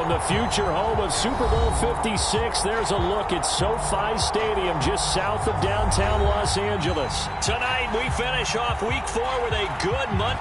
From the future home of Super Bowl 56, there's a look at SoFi Stadium just south of downtown Los Angeles. Tonight, we finish off Week 4 with a good month.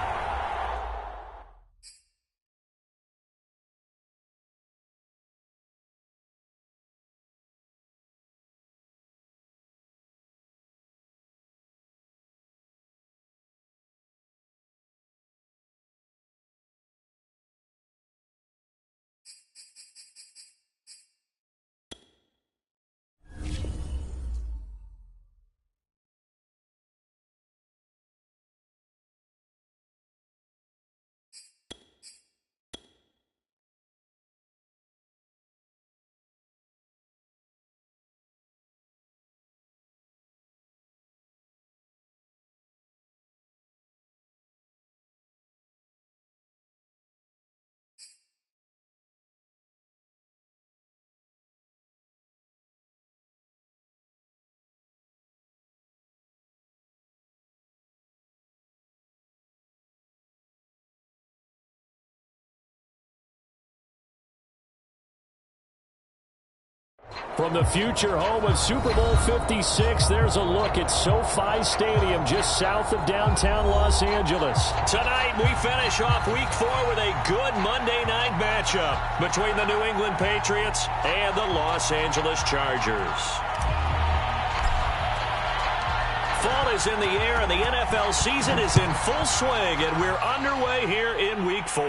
From the future home of Super Bowl 56, there's a look at SoFi Stadium just south of downtown Los Angeles. Tonight, we finish off Week 4 with a good Monday night matchup between the New England Patriots and the Los Angeles Chargers. Fall is in the air, and the NFL season is in full swing, and we're underway here in Week 4.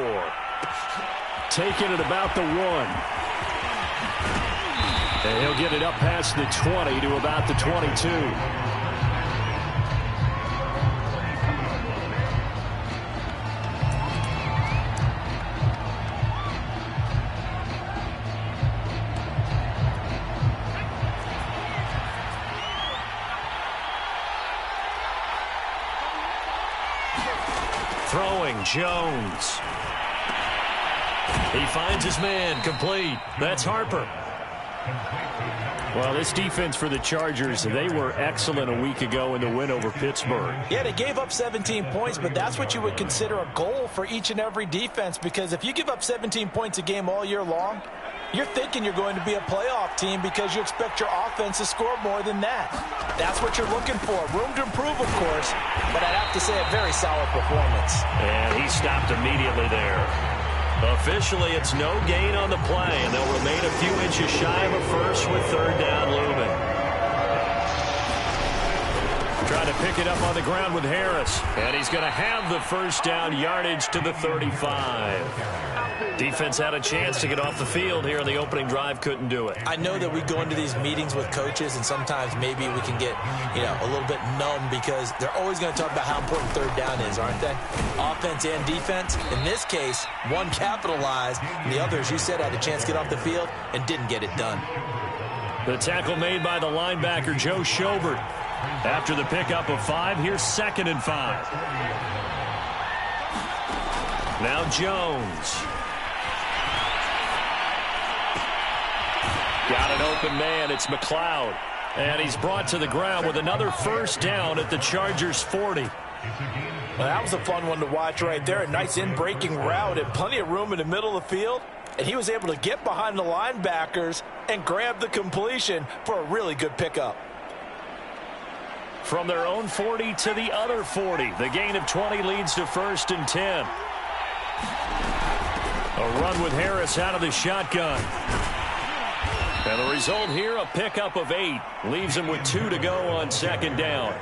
Taking it about the 1. And he'll get it up past the 20 to about the 22. Throwing Jones. He finds his man, complete. That's Harper. Well, this defense for the Chargers, they were excellent a week ago in the win over Pittsburgh. Yeah, they gave up 17 points, but that's what you would consider a goal for each and every defense, because if you give up 17 points a game all year long, you're thinking you're going to be a playoff team because you expect your offense to score more than that. That's what you're looking for. Room to improve, of course, but I'd have to say a very solid performance. And he stopped immediately there. Officially, it's no gain on the play, and they'll remain a few inches shy of a first with third down looming. Trying to pick it up on the ground with Harris, and he's going to have the first down yardage to the 35. Defense had a chance to get off the field here in the opening drive, couldn't do it. I know that we go into these meetings with coaches, and sometimes maybe we can get, a little bit numb because they're always going to talk about how important third down is, aren't they? Offense and defense. In this case, one capitalized, and the other, as you said, had a chance to get off the field and didn't get it done. The tackle made by the linebacker, Joe Schobert. After the pickup of 5, here's 2nd and 5. Now Jones. Got an open man. It's McLeod. And he's brought to the ground with another first down at the Chargers' 40. Well, that was a fun one to watch right there. A nice in-breaking route and plenty of room in the middle of the field. And he was able to get behind the linebackers and grab the completion for a really good pickup. From their own 40 to the other 40. The gain of 20 leads to 1st and 10. A run with Harris out of the shotgun. And the result here, a pickup of 8. Leaves him with 2 to go on 2nd down.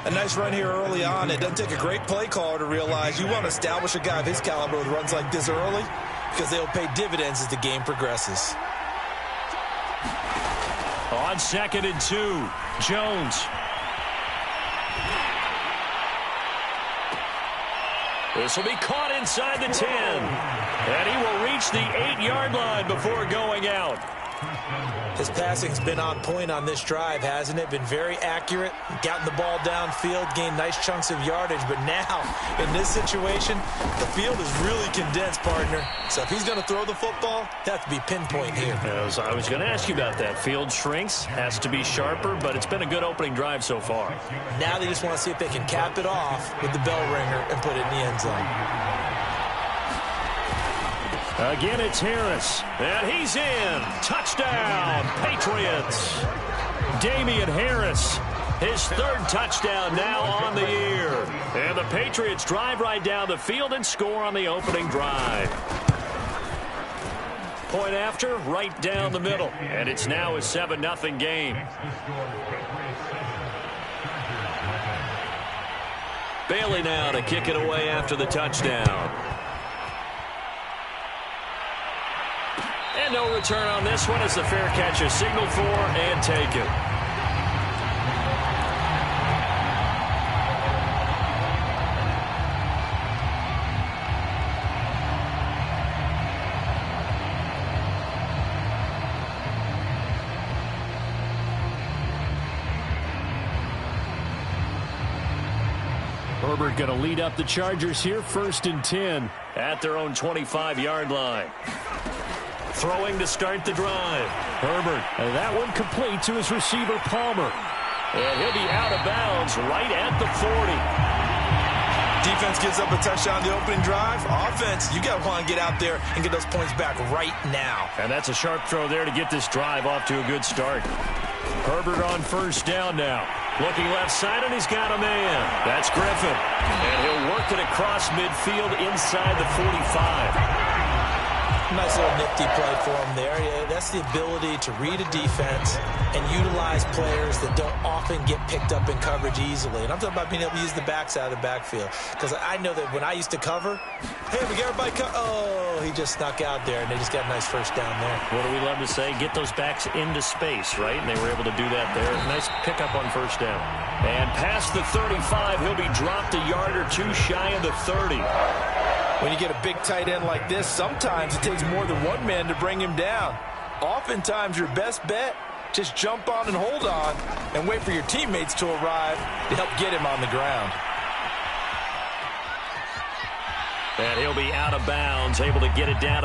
A nice run here early on. It doesn't take a great play caller to realize you want to establish a guy of his caliber with runs like this early because they'll pay dividends as the game progresses. On 2nd and 2, Jones. This will be caught inside the 10. And he will reach the 8-yard line before going out. His passing's been on point on this drive, hasn't it? Been very accurate, gotten the ball downfield, gained nice chunks of yardage. But now, in this situation, the field is really condensed, partner. So if he's going to throw the football, that has to be pinpoint here. I was going to ask you about that. Field shrinks, has to be sharper, but it's been a good opening drive so far. Now they just want to see if they can cap it off with the bell ringer and put it in the end zone. Again, it's Harris. And he's in. Touchdown, Patriots. Damian Harris, his third touchdown now on the year. And the Patriots drive right down the field and score on the opening drive. Point after, right down the middle. And it's now a 7-0 game. Bailey now to kick it away after the touchdown. And no return on this one as the fair catch is signaled for and taken. Herbert going to lead up the Chargers here, 1st and 10 at their own 25-yard line. Throwing to start the drive. Herbert, and that one complete to his receiver, Palmer. And he'll be out of bounds right at the 40. Defense gives up a touchdown on the opening drive. Offense, you got to want to get out there and get those points back right now. And that's a sharp throw there to get this drive off to a good start. Herbert on 1st down now. Looking left side, and he's got a man. That's Griffin. And he'll work it across midfield inside the 45. Nice little nifty play for him there. Yeah, that's the ability to read a defense and utilize players that don't often get picked up in coverage easily. And I'm talking about being able to use the backside of the backfield. Because I know that when I used to cover, hey, we got everybody oh, he just snuck out there, and they just got a nice 1st down there. What do we love to say? Get those backs into space, right? And they were able to do that there. Nice pickup on 1st down. And past the 35, he'll be dropped a yard or two shy of the 30. When you get a big tight end like this, sometimes it takes more than one man to bring him down. Oftentimes, your best bet, just jump on and hold on and wait for your teammates to arrive to help get him on the ground. And he'll be out of bounds, able to get it down.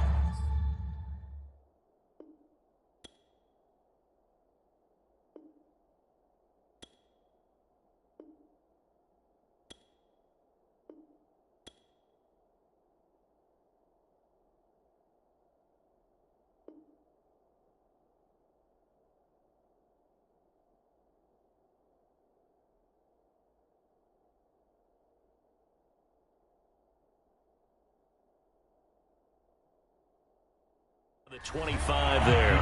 The 25 there.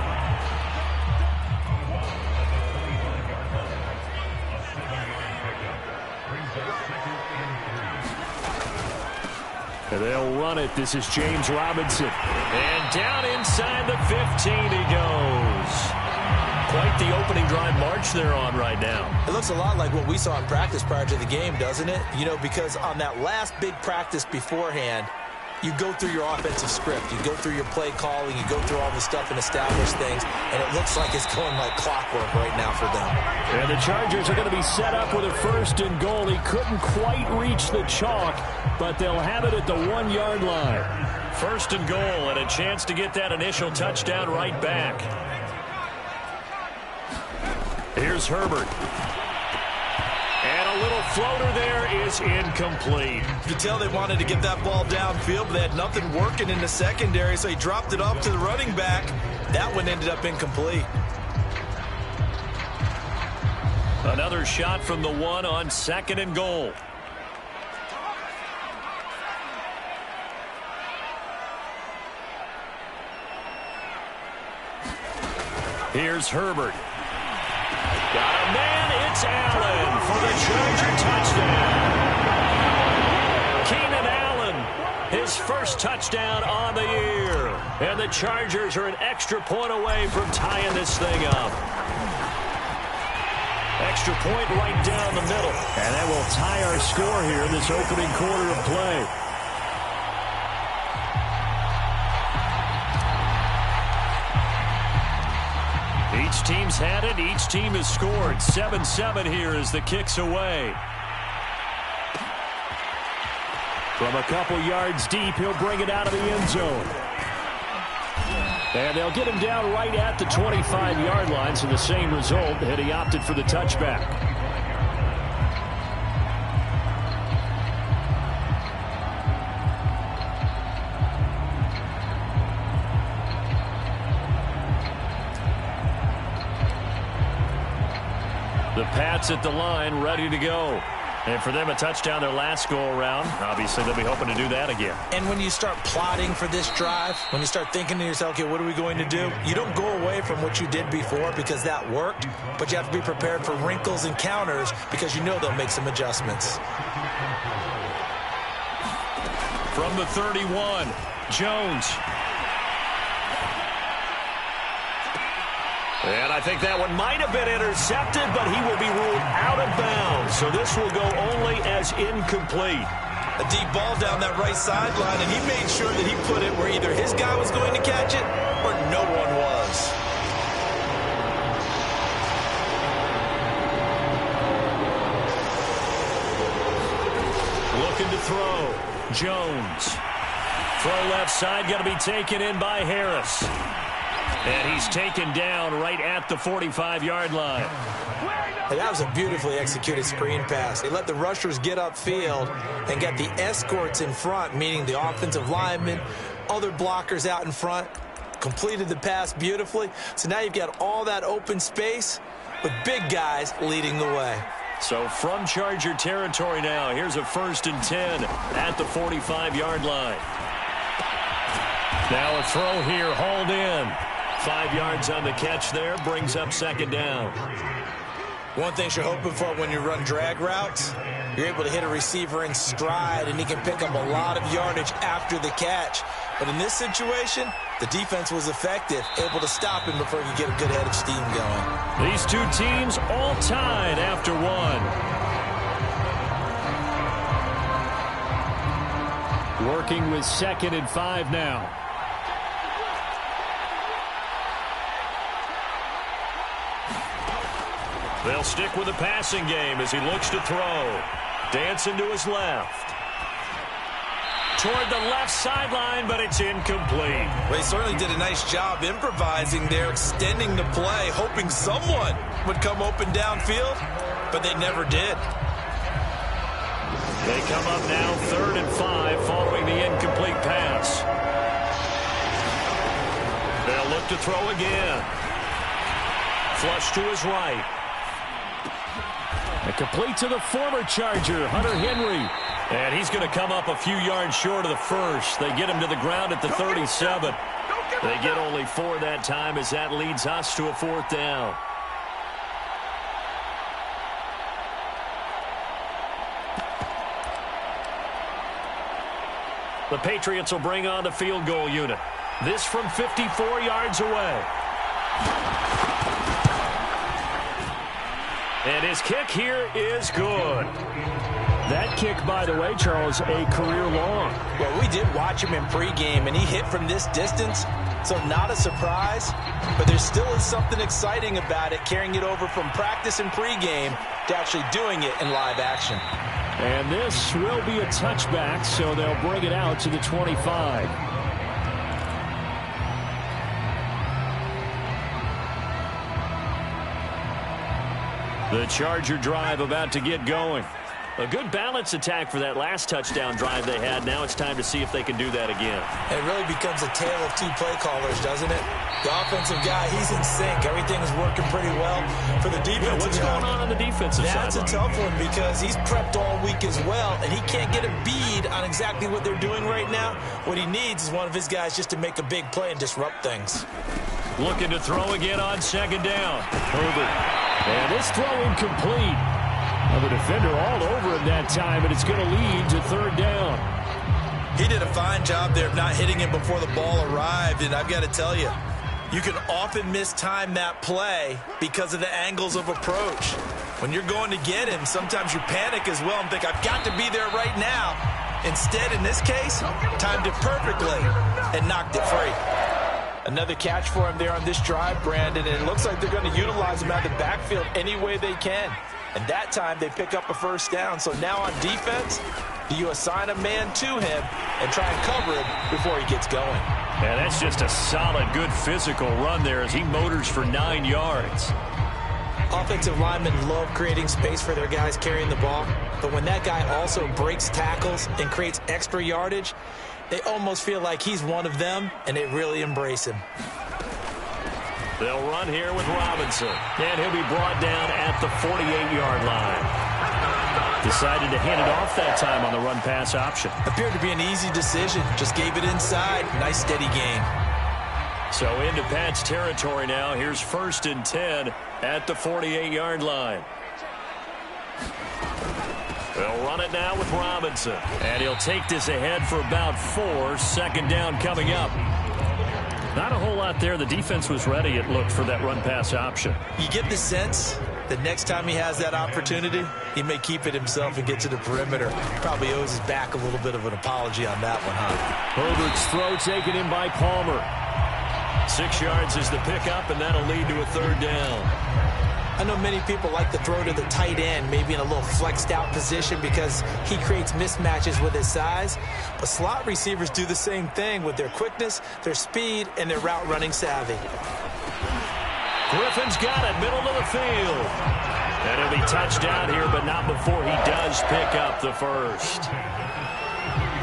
And they'll run it. This is James Robinson. And down inside the 15 he goes. Quite the opening drive march they're on right now. It looks a lot like what we saw in practice prior to the game, doesn't it? You know, because on that last big practice beforehand, you go through your offensive script. You go through your play calling. You go through all the stuff and establish things. And it looks like it's going like clockwork right now for them. And the Chargers are going to be set up with a 1st and goal. He couldn't quite reach the chalk, but they'll have it at the 1-yard line. 1st and goal and a chance to get that initial touchdown right back. Here's Herbert. And a little floater there is incomplete. You could tell they wanted to get that ball downfield, but they had nothing working in the secondary, so he dropped it off to the running back. That one ended up incomplete. Another shot from the 1 on 2nd and goal. Here's Herbert. Got a man, it's Allen for the Charger touchdown. Keenan Allen, his 1st touchdown on the year. And the Chargers are an extra point away from tying this thing up. Extra point right down the middle. And that will tie our score here in this opening quarter of play. Each team's had it. Each team has scored. 7-7 here as the kick's away. From a couple yards deep, he'll bring it out of the end zone. And they'll get him down right at the 25-yard line, so the same result, and he opted for the touchback. Pats at the line, ready to go. And for them, a touchdown their last go-around. Obviously, they'll be hoping to do that again. And when you start plotting for this drive, when you start thinking to yourself, okay, what are we going to do? You don't go away from what you did before because that worked, but you have to be prepared for wrinkles and counters because you know they'll make some adjustments. From the 31, Jones. And I think that one might have been intercepted, but he will be ruled out of bounds. So this will go only as incomplete. A deep ball down that right sideline, and he made sure that he put it where either his guy was going to catch it or no one was. Looking to throw. Jones. Throw left side, going to be taken in by Harris. And he's taken down right at the 45-yard line. Hey, that was a beautifully executed screen pass. They let the rushers get upfield and get the escorts in front, meaning the offensive linemen, other blockers out in front, completed the pass beautifully. So now you've got all that open space with big guys leading the way. So from Charger territory now, here's a 1st and 10 at the 45-yard line. Now a throw here, hauled in. 5 yards on the catch there, brings up 2nd down. One thing you're hoping for when you run drag routes, you're able to hit a receiver in stride, and he can pick up a lot of yardage after the catch. But in this situation, the defense was effective, able to stop him before he could get a good head of steam going. These two teams all tied after one. Working with 2nd and 5 now. They'll stick with the passing game as he looks to throw. Dancing to his left. Toward the left sideline, but it's incomplete. Well, he certainly did a nice job improvising there, extending the play, hoping someone would come open downfield, but they never did. They come up now 3rd and 5 following the incomplete pass. They'll look to throw again. Flush to his right. And complete to the former Charger, Hunter Henry. And he's going to come up a few yards short of the first. They get him to the ground at the 37. They get only 4 that time as that leads us to a 4th down. The Patriots will bring on the field goal unit. This from 54 yards away. And his kick here is good. That kick, by the way, Charles, a career long. Well, we did watch him in pregame, and he hit from this distance, so not a surprise. But there still is something exciting about it, carrying it over from practice and pregame to actually doing it in live action. And this will be a touchback, so they'll bring it out to the 25. The Charger drive about to get going. A good balance attack for that last touchdown drive they had. Now it's time to see if they can do that again. It really becomes a tale of two play callers, doesn't it? The offensive guy, he's in sync. Everything is working pretty well. For the defensive what's going on the defensive side? That's a tough one because he's prepped all week as well, and he can't get a bead on exactly what they're doing right now. What he needs is one of his guys just to make a big play and disrupt things. Looking to throw again on 2nd down. Herbert. And this throw incomplete. The defender all over him that time, and it's going to lead to 3rd down. He did a fine job there of not hitting him before the ball arrived, and I've got to tell you, you can often mistime that play because of the angles of approach. When you're going to get him, sometimes you panic as well and think, I've got to be there right now. Instead, in this case, timed it perfectly and knocked it free. Another catch for him there on this drive, Brandon, and it looks like they're going to utilize him out of the backfield any way they can. And that time they pick up a 1st down. So now on defense, do you assign a man to him and try and cover him before he gets going? Yeah, that's just a solid, good physical run there as he motors for 9 yards. Offensive linemen love creating space for their guys carrying the ball. But when that guy also breaks tackles and creates extra yardage, they almost feel like he's one of them, and they really embrace him. They'll run here with Robinson. And he'll be brought down at the 48-yard line. Decided to hand it off that time on the run-pass option. Appeared to be an easy decision. Just gave it inside. Nice, steady game. So into Pat's territory now. Here's 1st and 10 at the 48-yard line. They'll run it now with Robinson. And he'll take this ahead for about 4. Second down coming up. Not a whole lot there. The defense was ready, it looked, for that run-pass option. You get the sense that next time he has that opportunity, he may keep it himself and get to the perimeter. Probably owes his back a little bit of an apology on that one, huh? Herbert's throw taken in by Palmer. 6 yards is the pickup, and that'll lead to a 3rd down. I know many people like to throw to the tight end, maybe in a little flexed out position because he creates mismatches with his size. But slot receivers do the same thing with their quickness, their speed, and their route running savvy. Griffin's got it, middle of the field. And he'll be touched down here, but not before he does pick up the first.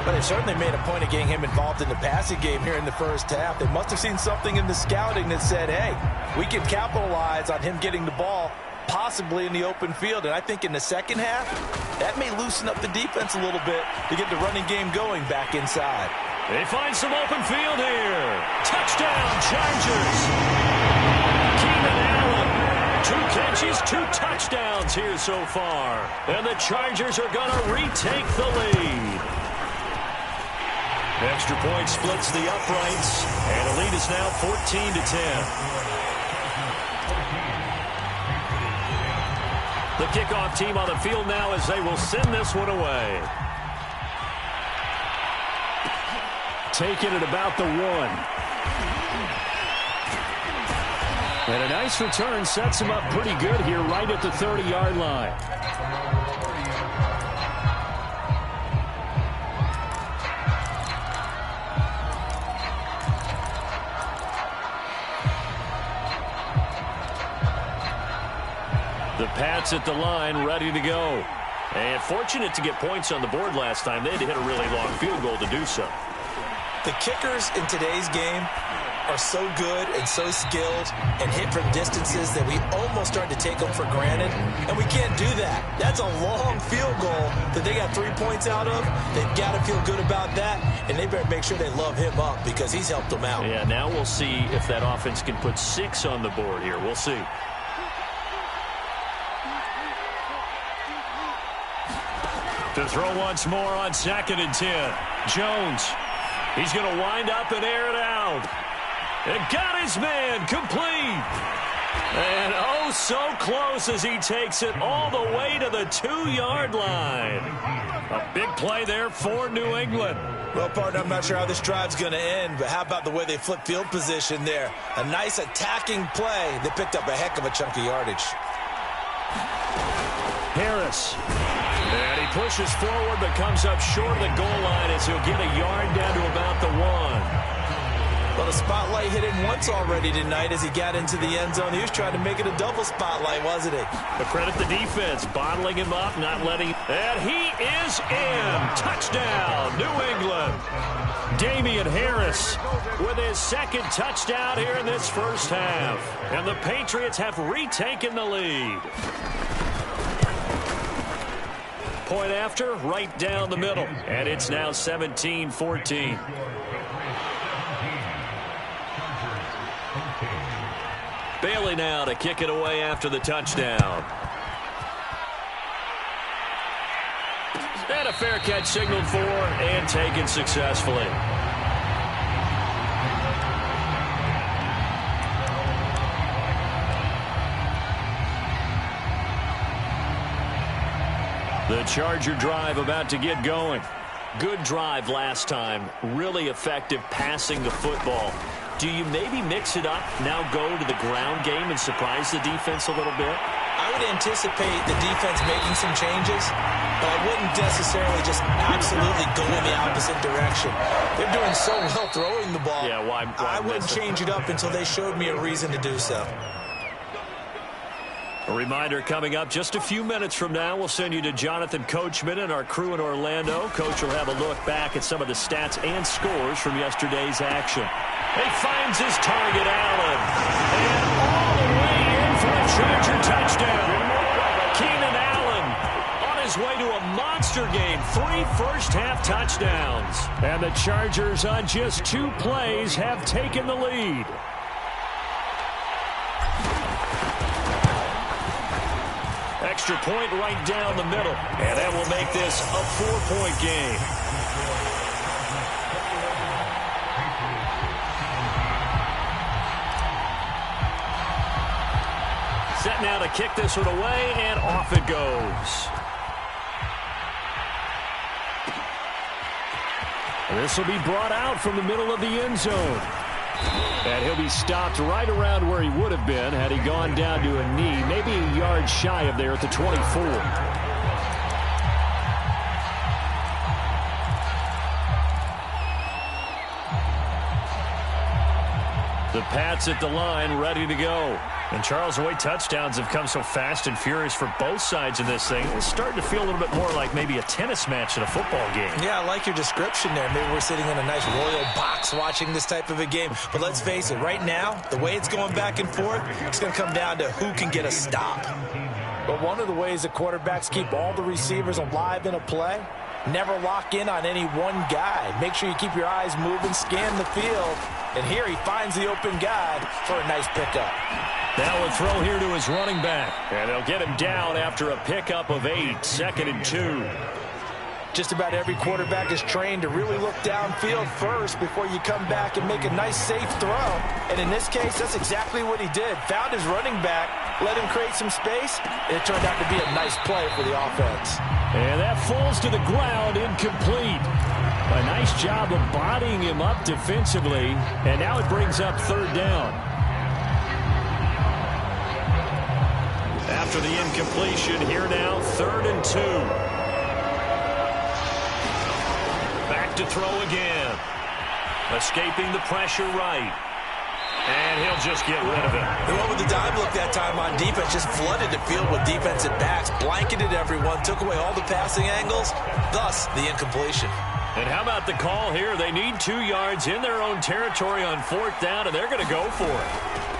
But they certainly made a point of getting him involved in the passing game here in the first half. They must have seen something in the scouting that said, hey, we can capitalize on him getting the ball possibly in the open field. And I think in the second half, that may loosen up the defense a little bit to get the running game going back inside. They find some open field here. Touchdown, Chargers. Keenan Allen. 2 catches, 2 touchdowns here so far. And the Chargers are going to retake the lead. Extra point splits the uprights, and the lead is now 14-10. The kickoff team on the field now as they will send this one away. Taken at about the 1. And a nice return sets him up pretty good here right at the 30-yard line. The Pats at the line, ready to go. And fortunate to get points on the board last time. They had to hit a really long field goal to do so. The kickers in today's game are so good and so skilled and hit from distances that we almost start to take them for granted. And we can't do that. That's a long field goal that they got 3 points out of. They've got to feel good about that. And they better make sure they love him up because he's helped them out. Yeah, now we'll see if that offense can put 6 on the board here. We'll see. To throw once more on 2nd and 10. Jones. He's going to wind up and air it out. And got his man complete. And oh, so close as he takes it all the way to the 2-yard line. A big play there for New England. Well, partner, I'm not sure how this drive's going to end, but how about the way they flip field position there? A nice attacking play. They picked up a heck of a chunk of yardage. Harris. And he pushes forward but comes up short of the goal line as he'll get a yard down to about the 1. Well, the spotlight hit him once already tonight as he got into the end zone. He was trying to make it a double spotlight, wasn't he? But credit the defense, bottling him up, not letting him. And he is in. Touchdown, New England. Damian Harris with his 2nd touchdown here in this first half. And the Patriots have retaken the lead. Point after, right down the middle. And it's now 17-14. Bailey now to kick it away after the touchdown. And a fair catch signaled for and taken successfully. The Charger drive about to get going. Good drive last time. Really effective passing the football. Do you maybe mix it up, now go to the ground game and surprise the defense a little bit? I would anticipate the defense making some changes, but I wouldn't necessarily just absolutely go in the opposite direction. They're doing so well throwing the ball. Yeah, why I wouldn't change it up until they showed me a reason to do so. A reminder coming up just a few minutes from now. We'll send you to Jonathan Coachman and our crew in Orlando. Coach will have a look back at some of the stats and scores from yesterday's action. He finds his target, Allen. And all the way in for a Charger touchdown. Keenan Allen on his way to a monster game. 3 first-half touchdowns. And the Chargers on just 2 plays have taken the lead. Extra point right down the middle. And that will make this a 4-point game. Set now to kick this one away, and off it goes. This will be brought out from the middle of the end zone. And he'll be stopped right around where he would have been had he gone down to a knee, maybe a yard shy of there at the 24. The Pats at the line, ready to go. And Charles, the way touchdowns have come so fast and furious for both sides of this thing, it's starting to feel a little bit more like maybe a tennis match in a football game. Yeah, I like your description there. Maybe we're sitting in a nice royal box watching this type of a game. But let's face it, right now, the way it's going back and forth, it's going to come down to who can get a stop. But one of the ways that quarterbacks keep all the receivers alive in a play, never lock in on any one guy. Make sure you keep your eyes moving, scan the field. And here he finds the open guy for a nice pickup. Now a throw here to his running back. And they'll get him down after a pickup of 8, 2nd and 2. Just about every quarterback is trained to really look downfield first before you come back and make a nice, safe throw. And in this case, that's exactly what he did. Found his running back, let him create some space, and it turned out to be a nice play for the offense. And that falls to the ground, incomplete. A nice job of bodying him up defensively. And now it brings up 3rd down. After the incompletion, here now, 3rd and 2. Back to throw again. Escaping the pressure right. And he'll just get rid of it. He went with the dime look that time on defense. Just flooded the field with defensive backs. Blanketed everyone. Took away all the passing angles. Thus, the incompletion. And how about the call here? They need 2 yards in their own territory on 4th down, and they're going to go for it.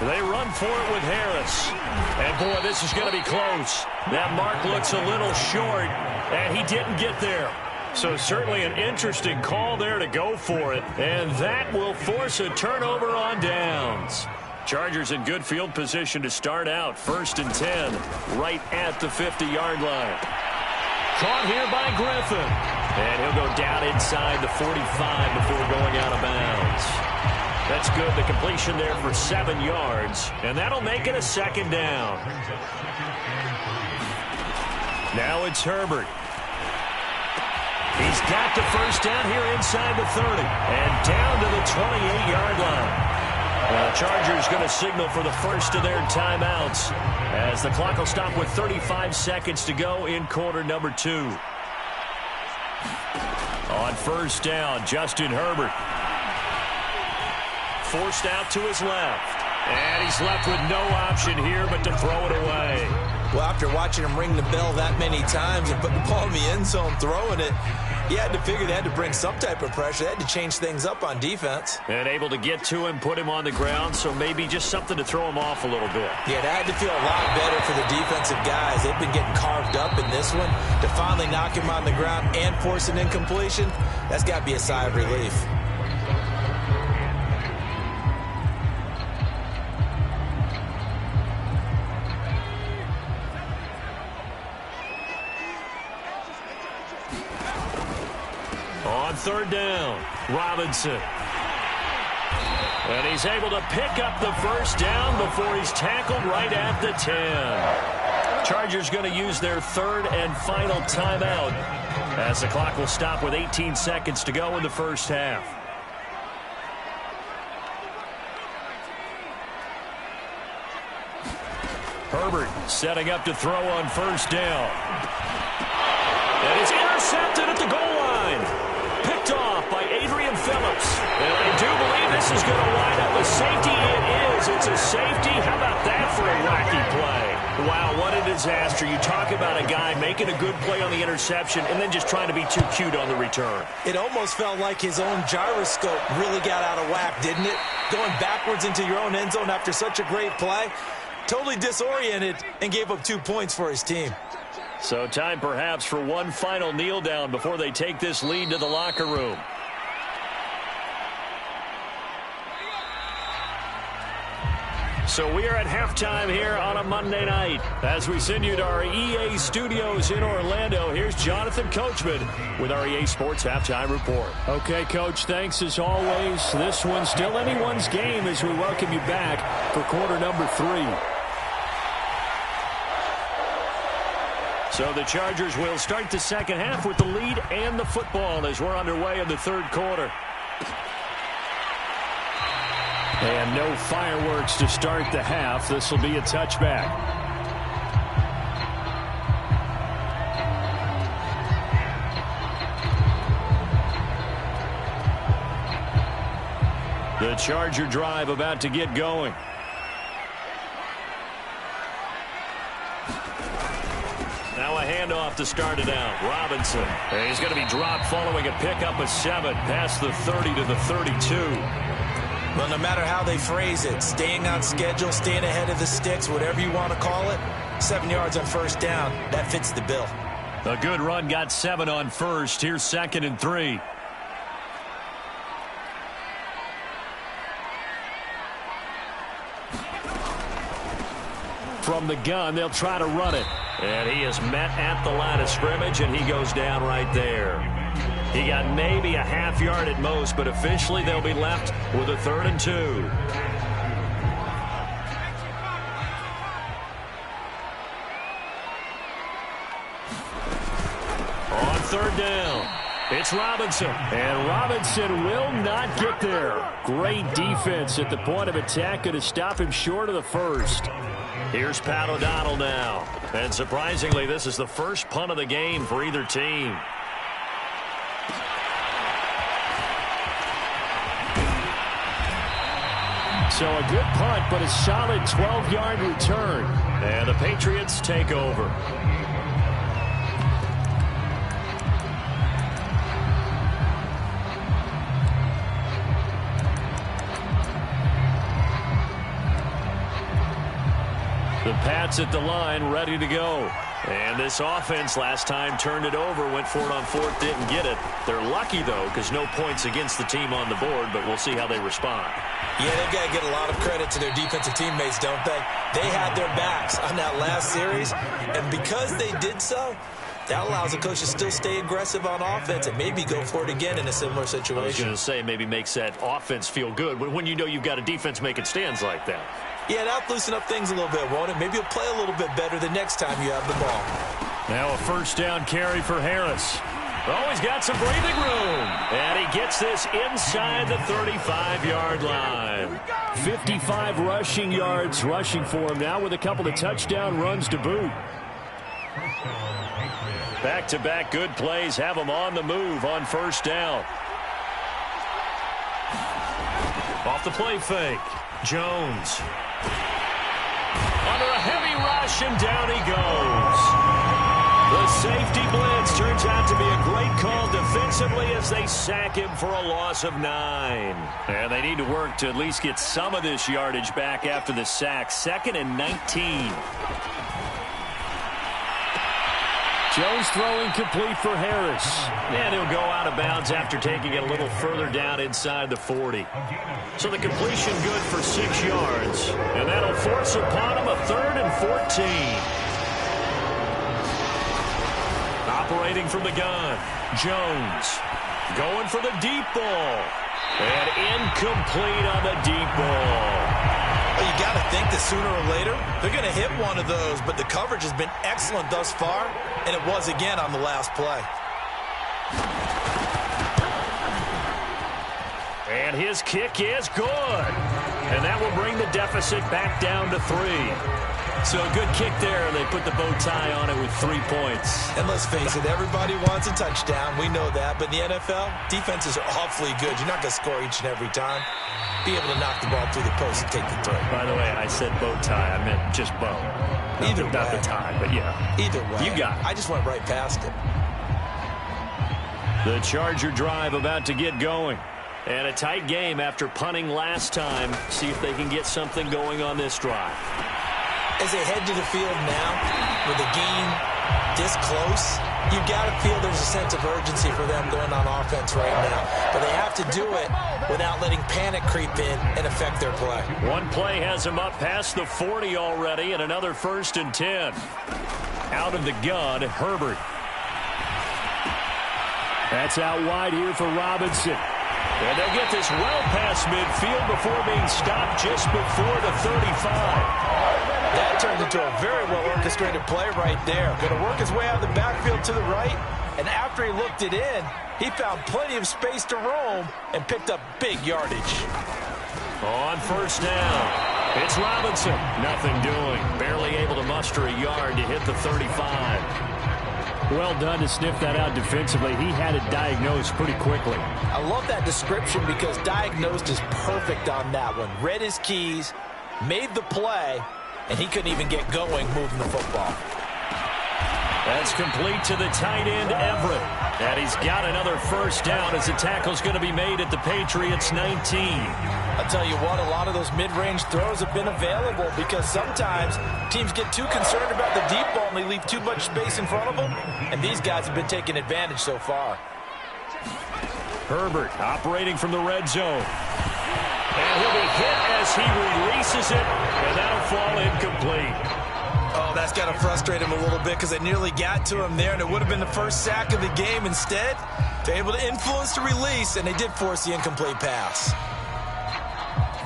They run for it with Harris. And, boy, this is going to be close. That mark looks a little short, and he didn't get there. So certainly an interesting call there to go for it. And that will force a turnover on downs. Chargers in good field position to start out. 1st and 10, right at the 50-yard line. Caught here by Griffin. And he'll go down inside the 45 before going out of bounds. That's good. The completion there for 7 yards. And that'll make it a 2nd down. Now it's Herbert. He's got the 1st down here inside the 30. And down to the 28-yard line. The Chargers going to signal for the first of their timeouts as the clock will stop with 35 seconds to go in quarter number 2. On 1st down, Justin Herbert. Forced out to his left. And he's left with no option here but to throw it away. Well, after watching him ring the bell that many times and putting the ball in the end zone, throwing it, you had to figure they had to bring some type of pressure. They had to change things up on defense. And able to get to him, put him on the ground, so maybe just something to throw him off a little bit. Yeah, that had to feel a lot better for the defensive guys. They've been getting carved up in this one. To finally knock him on the ground and force an incompletion, that's got to be a sigh of relief. On 3rd down, Robinson. And he's able to pick up the 1st down before he's tackled right at the 10. Chargers going to use their 3rd and final timeout as the clock will stop with 18 seconds to go in the 1st half. Herbert setting up to throw on 1st down. And it's intercepted at the goal line. Picked off by Adrian Phillips. And I do believe this is going to wind up a safety. It is. It's a safety. How about that for a wacky play? Wow, what a disaster. You talk about a guy making a good play on the interception and then just trying to be too cute on the return. It almost felt like his own gyroscope really got out of whack, didn't it? Going backwards into your own end zone after such a great play. Totally disoriented and gave up 2 points for his team. So time perhaps for one final kneel down before they take this lead to the locker room. So we are at halftime here on a Monday night. As we send you to our EA studios in Orlando, here's Jonathan Coachman with our EA Sports Halftime Report. Okay, Coach, thanks as always. This one's still anyone's game as we welcome you back for quarter number 3. So the Chargers will start the second half with the lead and the football as we're underway in the third quarter. And no fireworks to start the half. This will be a touchback. The Charger drive about to get going. Now a handoff to start it out. Robinson. And he's going to be dropped following a pickup of 7 past the 30 to the 32. Well, no matter how they phrase it, staying on schedule, staying ahead of the sticks, whatever you want to call it, 7 yards on first down, that fits the bill. A good run got 7 on first. Here's 2nd and 3. From the gun, they'll try to run it. And he is met at the line of scrimmage, and he goes down right there. He got maybe a half yard at most, but officially they'll be left with a 3rd and 2. On 3rd down, it's Robinson. And Robinson will not get there. Great defense at the point of attack, going to stop him short of the 1st. Here's Pat O'Donnell now. And surprisingly, this is the first punt of the game for either team. So a good punt, but a solid 12-yard return. And the Patriots take over. The Pats at the line, ready to go. And this offense last time turned it over, went for it on 4th, didn't get it. They're lucky, though, because no points against the team on the board, but we'll see how they respond. Yeah, they've got to get a lot of credit to their defensive teammates, don't they? They had their backs on that last series, and because they did so, that allows the coach to still stay aggressive on offense and maybe go for it again in a similar situation. I was going to say maybe makes that offense feel good when you know you've got a defense making stands like that. Yeah, that'll loosen up things a little bit, won't it? Maybe you'll play a little bit better the next time you have the ball. Now a 1st down carry for Harris. Oh, he's got some breathing room. And he gets this inside the 35-yard line. 55 rushing yards rushing for him now with a couple of touchdown runs to boot. Back-to-back good plays have him on the move on 1st down. Off the play fake. Jones. Under a heavy rush, and down he goes. The safety blitz turns out to be a great call defensively as they sack him for a loss of 9. And they need to work to at least get some of this yardage back after the sack. 2nd and 19. Jones throwing complete for Harris. And he'll go out of bounds after taking it a little further down inside the 40. So the completion good for 6 yards. And that'll force upon him a 3rd and 14. Operating from the gun, Jones going for the deep ball. And incomplete on the deep ball. Well, you got to think that sooner or later they're going to hit one of those, but the coverage has been excellent thus far, and it was again on the last play. And his kick is good. And that will bring the deficit back down to 3. So a good kick there, and they put the bow tie on it with 3 points. And let's face it, everybody wants a touchdown. We know that. But in the NFL, defenses are awfully good. You're not going to score each and every time. Be able to knock the ball through the post and take the throw. By the way, I said bow tie. I meant just bow. Either way. Not the tie, but yeah. Either way. You got it. I just went right past it. The Charger drive about to get going. And a tight game after punting last time. See if they can get something going on this drive. As they head to the field now, with the game this close, you've got to feel there's a sense of urgency for them going on offense right now. But they have to do it without letting panic creep in and affect their play. One play has them up past the 40 already, and another 1st and 10. Out of the gun, Herbert. That's out wide here for Robinson. And they'll get this well past midfield before being stopped just before the 35. That turned into a very well-orchestrated play right there. Going to work his way out of the backfield to the right, and after he looked it in, he found plenty of space to roam and picked up big yardage. On 1st down, it's Robinson. Nothing doing. Barely able to muster a yard to hit the 35. Well done to sniff that out defensively. He had it diagnosed pretty quickly. I love that description because diagnosed is perfect on that one. Read his keys, made the play, and he couldn't even get going moving the football. That's complete to the tight end, Everett. And he's got another 1st down as the tackle's going to be made at the Patriots 19. I'll tell you what, a lot of those mid-range throws have been available because sometimes teams get too concerned about the deep ball and they leave too much space in front of them, and these guys have been taking advantage so far. Herbert operating from the red zone. And he'll be hit as he releases it, and that'll fall incomplete. Oh, that's got to frustrate him a little bit because they nearly got to him there, and it would have been the first sack of the game. Instead, they're able to influence the release, and they did force the incomplete pass.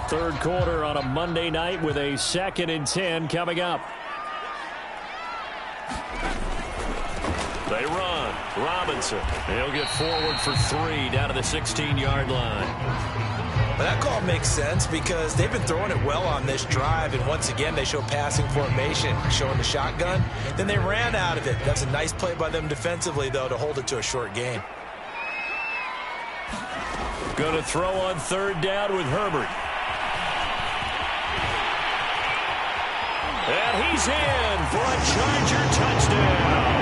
3rd quarter on a Monday night with a 2nd and 10 coming up. They run. Robinson. He'll get forward for 3 down to the 16-yard line. But that call makes sense because they've been throwing it well on this drive, and once again they show passing formation, showing the shotgun. Then they ran out of it. That's a nice play by them defensively, though, to hold it to a short gain. Going to throw on 3rd down with Herbert. And he's in for a Charger touchdown.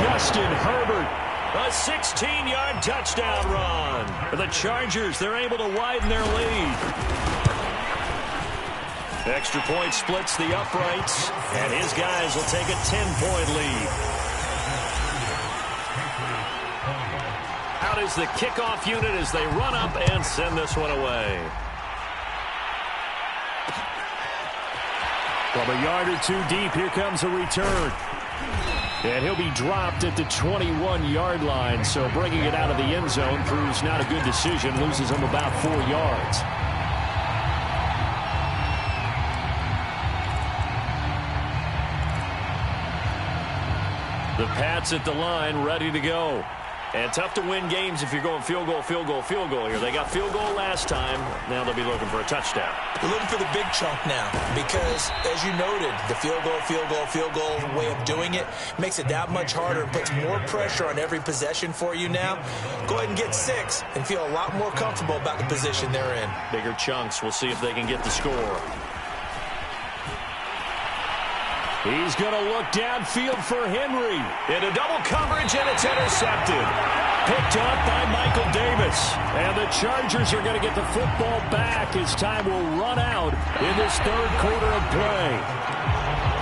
Justin Herbert. A 16-yard touchdown run. For the Chargers, they're able to widen their lead. Extra point splits the uprights, and his guys will take a 10-point lead. Out is the kickoff unit as they run up and send this one away. From a yard or 2 deep, here comes a return. And he'll be dropped at the 21-yard line, so bringing it out of the end zone proves not a good decision, loses him about 4 yards. The Pats at the line, ready to go. And tough to win games if you're going field goal, field goal, field goal here. They got field goal last time. Now they'll be looking for a touchdown. They're looking for the big chunk now because, as you noted, the field goal way of doing it makes it that much harder and puts more pressure on every possession for you now. Go ahead and get 6 and feel a lot more comfortable about the position they're in. Bigger chunks. We'll see if they can get the score. He's going to look downfield for Henry. Into double coverage, and it's intercepted. Picked up by Michael Davis. And the Chargers are going to get the football back as time will run out in this 3rd quarter of play.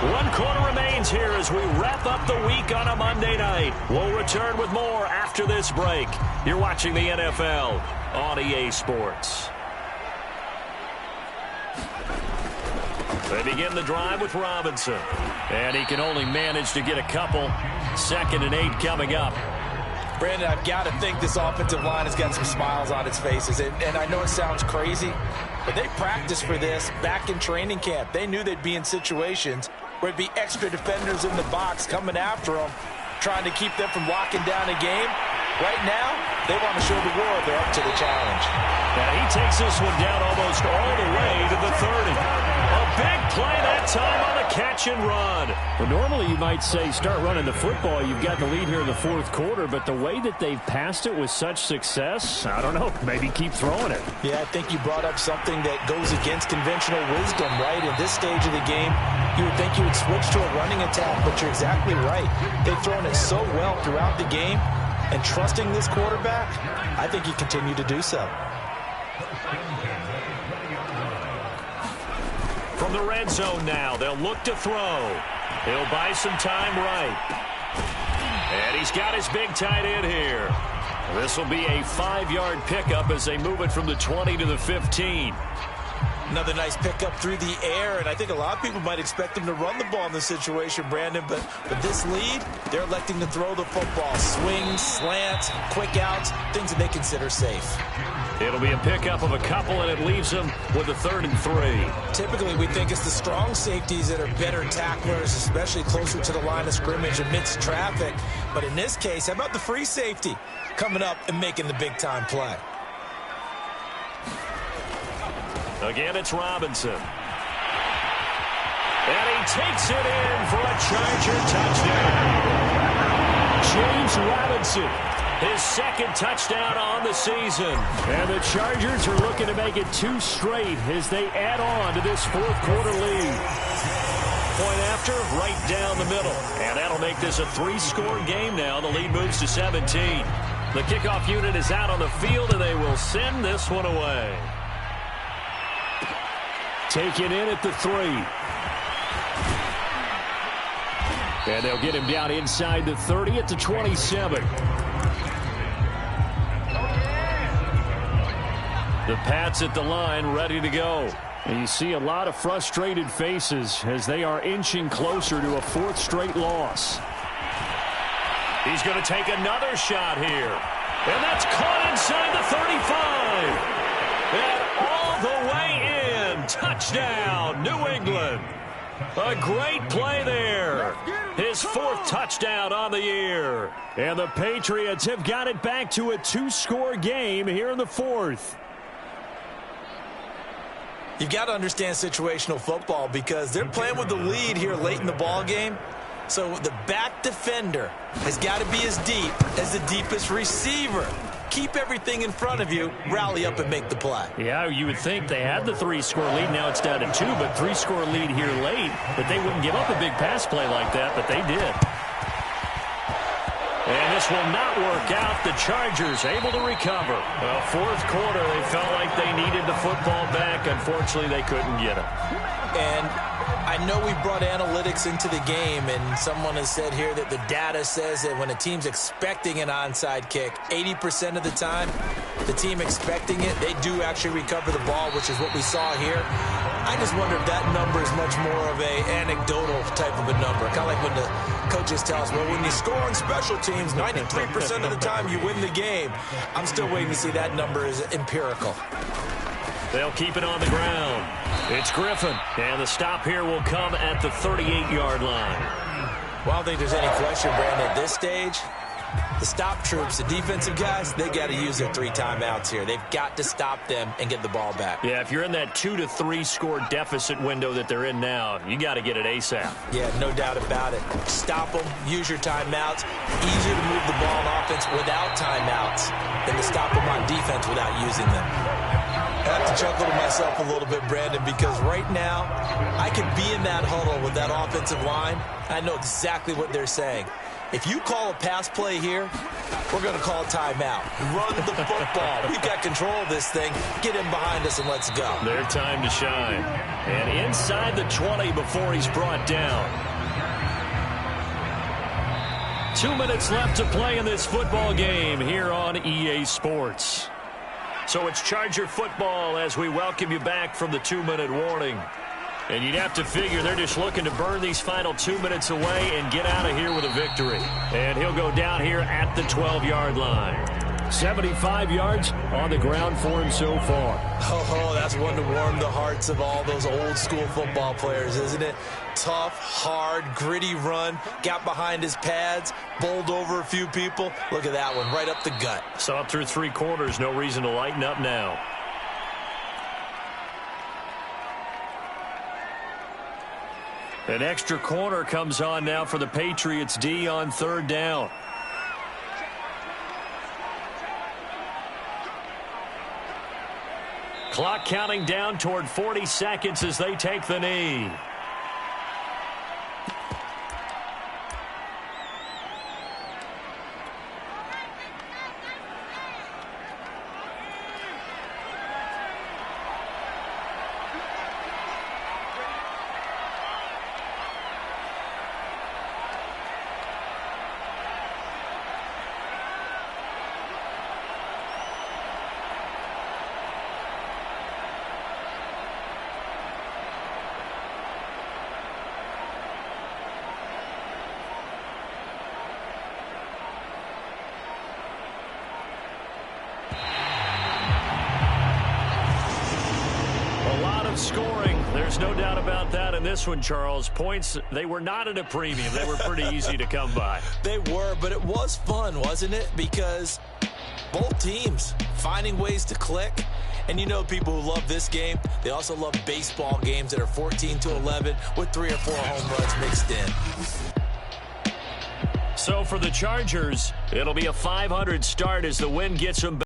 1 quarter remains here as we wrap up the week on a Monday night. We'll return with more after this break. You're watching the NFL on EA Sports. They begin the drive with Robinson. And he can only manage to get a couple. 2nd and 8 coming up. Brandon, I've got to think this offensive line has got some smiles on its faces. And I know it sounds crazy, but they practiced for this back in training camp. They knew they'd be in situations where it'd be extra defenders in the box coming after them, trying to keep them from locking down a game. Right now, they want to show the world they're up to the challenge. And he takes this one down almost all the way to the 30. A big play that time on the catch and run. Well, normally you might say start running the football. You've got the lead here in the fourth quarter, but the way that they've passed it with such success, I don't know, maybe keep throwing it. Yeah, I think you brought up something that goes against conventional wisdom, right? In this stage of the game, you would think you would switch to a running attack, but you're exactly right. They've thrown it so well throughout the game, and trusting this quarterback, I think you continue to do so. From the red zone now, they'll look to throw. He'll buy some time right. And he's got his big tight end here. This will be a 5-yard pickup as they move it from the 20 to the 15. Another nice pickup through the air, and I think a lot of people might expect them to run the ball in this situation, Brandon, but with this lead, they're electing to throw the football. Swings, slants, quick outs, things that they consider safe. It'll be a pickup of a couple, and it leaves them with a 3rd and 3. Typically, we think it's the strong safeties that are better tacklers, especially closer to the line of scrimmage amidst traffic. But in this case, how about the free safety coming up and making the big-time play? Again, it's Robinson. And he takes it in for a Charger touchdown. James Robinson, his 2nd touchdown on the season. And the Chargers are looking to make it 2 straight as they add on to this fourth quarter lead. Point after, right down the middle. And that'll make this a 3-score game now. The lead moves to 17. The kickoff unit is out on the field, and they will send this one away. Taken in at the 3. And they'll get him down inside the 30 at the 27. The Pats at the line, ready to go. And you see a lot of frustrated faces as they are inching closer to a 4th straight loss. He's going to take another shot here. And that's caught inside the 35. And all the way in. Touchdown, New England. A great play there. His 4th touchdown on the year. And the Patriots have got it back to a 2-score game here in the 4th. You've got to understand situational football because they're playing with the lead here late in the ball game. So the back defender has got to be as deep as the deepest receiver. Keep everything in front of you, rally up and make the play. Yeah, you would think they had the 3-score lead. Now it's down to 2, but 3-score lead here late. But they wouldn't give up a big pass play like that, but they did. And this will not work out. The Chargers able to recover. Well, 4th quarter, they felt like they needed the football back. Unfortunately, they couldn't get it. And I know we brought analytics into the game, and someone has said here that the data says that when a team's expecting an onside kick, 80% of the time, the team expecting it, they do actually recover the ball, which is what we saw here. I just wonder if that number is much more of a anecdotal type of a number. Kind of like when the coaches tell us, well, when you score on special teams, 93% of the time you win the game. I'm still waiting to see that number is empirical. They'll keep it on the ground. It's Griffin, and the stop here will come at the 38-yard line. Well, I don't think there's any question, Brandon, at this stage. The stop troops, the defensive guys, they got to use their 3 timeouts here. They've got to stop them and get the ball back. Yeah, if you're in that 2 to 3 score deficit window that they're in now, you got to get it ASAP. Yeah, no doubt about it. Stop them, use your timeouts. Easier to move the ball on offense without timeouts than to stop them on defense without using them. I have to chuckle to myself a little bit, Brandon, because right now I could be in that huddle with that offensive line. I know exactly what they're saying. If you call a pass play here, we're going to call a timeout. Run the football. We've got control of this thing. Get him behind us and let's go. Their time to shine. And inside the 20 before he's brought down. 2 minutes left to play in this football game here on EA Sports. So it's Charger football as we welcome you back from the 2-minute warning. And you'd have to figure they're just looking to burn these final 2 minutes away and get out of here with a victory. And he'll go down here at the 12-yard line. 75 yards on the ground for him so far. Oh, that's one to warm the hearts of all those old-school football players, isn't it? Tough, hard, gritty run, got behind his pads, bowled over a few people. Look at that one, right up the gut. Saw it through 3 quarters, no reason to lighten up now. An extra corner comes on now for the Patriots D on 3rd down. Clock counting down toward 40 seconds as they take the knee. Scoring. There's no doubt about that in this one, Charles. Points, they were not at a premium. They were pretty easy to come by. They were, but it was fun, wasn't it? Because both teams finding ways to click. And you know people who love this game, they also love baseball games that are 14-11 with 3 or 4 home runs mixed in. So for the Chargers, it'll be a 500 start as the win gets them back.